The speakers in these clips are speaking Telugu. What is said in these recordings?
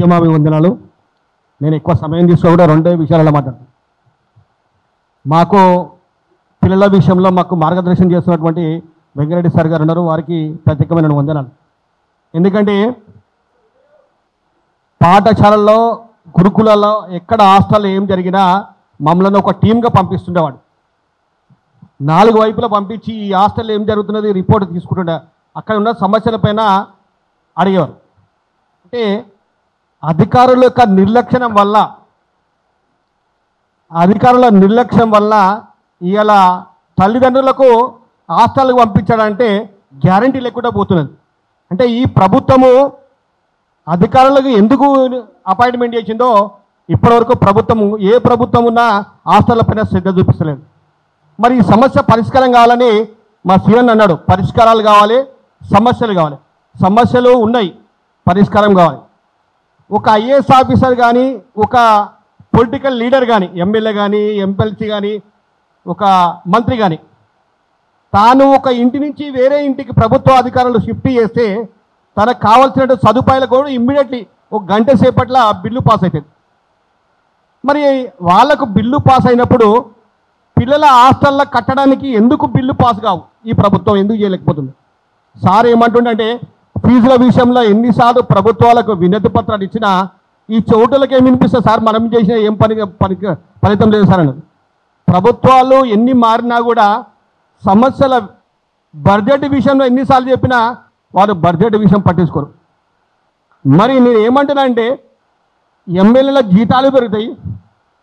ఉద్యమాభివందనాలు. నేను ఎక్కువ సమయం తీసుకో కూడా రెండే విషయాలలో మాట్లాడతాను. మాకు పిల్లల విషయంలో మాకు మార్గదర్శనం చేస్తున్నటువంటి వెంకరెడ్డి సార్ గారు ఉన్నారు. వారికి ప్రత్యేకమైన వందనాలు. ఎందుకంటే పాఠశాలల్లో గురుకులలో ఎక్కడ హాస్టల్లో ఏం జరిగినా మమ్మల్ని ఒక టీమ్గా పంపిస్తుండేవాడు. 4 వైపులా పంపించి ఈ హాస్టల్లో ఏం జరుగుతున్నది రిపోర్ట్ తీసుకుంటుండే. అక్కడ ఉన్న సమస్యలపైన అడిగేవారు. అంటే అధికారుల యొక్క నిర్లక్ష్యం వల్ల ఇవాళ తల్లిదండ్రులకు హాస్టల్కి పంపించాడంటే గ్యారంటీ లేకుండా పోతున్నది. అంటే ఈ ప్రభుత్వము అధికారులకు ఎందుకు అపాయింట్మెంట్ చేసిందో ఇప్పటివరకు ఏ ప్రభుత్వం ఉన్నా హాస్టళ్ల పైన శ్రద్ధ చూపిస్తలేదు. మరి ఈ సమస్య పరిష్కారం కావాలని మా సీఎం అన్నాడు. పరిష్కారాలు కావాలి, సమస్యలు కావాలి. సమస్యలు ఉన్నాయి, పరిష్కారం కావాలి. ఒక ఐఏఎస్ ఆఫీసర్ కానీ, ఒక పొలిటికల్ లీడర్ కానీ, ఎమ్మెల్యే కానీ, ఎంపీఎల్సీ కానీ, ఒక మంత్రి కానీ తాను ఒక ఇంటి నుంచి వేరే ఇంటికి ప్రభుత్వ అధికారులు షిఫ్ట్ చేస్తే తనకు కావాల్సిన సదుపాయాలు కూడా ఇమ్మీడియట్లీ ఒక గంట సేపట్ల బిల్లు పాస్ అవుతుంది. మరి వాళ్లకు బిల్లు పాస్ అయినప్పుడు పిల్లల హాస్టల్లో కట్టడానికి ఎందుకు బిల్లు పాస్ కావు? ఈ ప్రభుత్వం ఎందుకు చేయలేకపోతుంది? సార్ ఏమంటుండంటే ఫీజుల విషయంలో ఎన్నిసార్లు ప్రభుత్వాలకు వినతి పత్రాలు ఇచ్చినా ఈ చోటులకు ఏమి వినిపిస్తుంది సార్, మనం చేసిన ఏం ఫలితం లేదు సార్ అన్నది. ప్రభుత్వాలు ఎన్ని మారినా కూడా సమస్యల బడ్జెట్ విషయంలో ఎన్నిసార్లు చెప్పినా వారు బడ్జెట్ విషయం పట్టించుకోరు. మరి నేను ఏమంటున్నా అంటే ఎమ్మెల్యేల జీతాలు పెరుగుతాయి,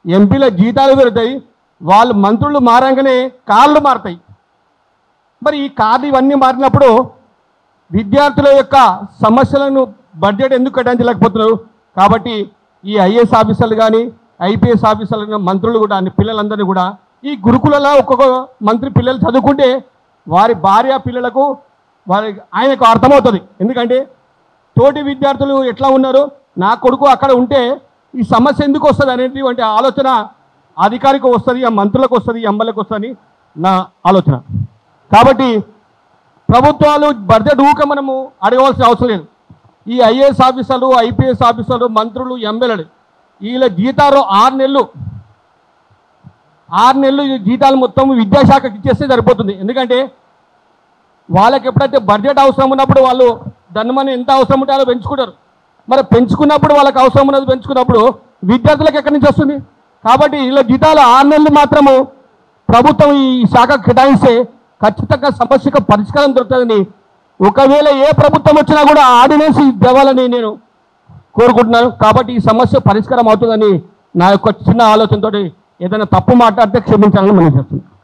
ఎంపీల జీతాలు పెరుగుతాయి, వాళ్ళు మంత్రులు మారంగానే కార్లు మారుతాయి. మరి ఈ కార్లు ఇవన్నీ మారినప్పుడు విద్యార్థుల యొక్క సమస్యలను బడ్జెట్ ఎందుకు కేటాయించలేకపోతున్నారు? కాబట్టి ఈ ఐఏఎస్ ఆఫీసర్లు కానీ, ఐపీఎస్ ఆఫీసర్లు కానీ, మంత్రులు కూడా అన్ని పిల్లలందరినీ కూడా ఈ గురుకులలో ఒక్కొక్క మంత్రి పిల్లలు చదువుకుంటే వారి భార్య పిల్లలకు ఆయనకు అర్థమవుతుంది. ఎందుకంటే తోటి విద్యార్థులు ఎట్లా ఉన్నారు, నా కొడుకు అక్కడ ఉంటే ఈ సమస్య ఎందుకు వస్తుంది అనేటువంటి ఆలోచన అధికారికి వస్తుంది, ఆ మంత్రులకు వస్తుంది, ఎమ్మెల్యేలకు వస్తుంది నా ఆలోచన. కాబట్టి ప్రభుత్వాలు బడ్జెట్ ఊక మనము అడగవలసిన అవసరం లేదు. ఈ ఐఏఎస్ ఆఫీసర్లు, ఐపీఎస్ ఆఫీసర్లు, మంత్రులు, ఎమ్మెల్యేలు వీళ్ళ జీతాలు 6 నెలలు జీతాలు మొత్తం విద్యాశాఖకి ఇచ్చేస్తే సరిపోతుంది. ఎందుకంటే వాళ్ళకి ఎప్పుడైతే బడ్జెట్ అవసరం ఉన్నప్పుడు వాళ్ళు దాన్ని ఎంత అవసరం ఉంటే అలా పెంచుకుంటారు. మరి పెంచుకున్నప్పుడు వాళ్ళకి అవసరం ఉన్నది పెంచుకున్నప్పుడు విద్యార్థులకు ఎక్కడి నుంచి వస్తుంది? కాబట్టి వీళ్ళ జీతాలు 6 నెలలు మాత్రము ప్రభుత్వం ఈ శాఖకు కేటాయిస్తే ఖచ్చితంగా సమస్యకు పరిష్కారం దొరుకుతుందని, ఒకవేళ ఏ ప్రభుత్వం వచ్చినా కూడా ఆర్డినెన్స్ ఇవ్వాలని నేను కోరుకుంటున్నాను. కాబట్టి ఈ సమస్య పరిష్కారం అవుతుందని నా యొక్క చిన్న ఆలోచనతో ఏదైనా తప్పు మాట్లాడితే క్షమించాలని మనం చెప్తున్నాను.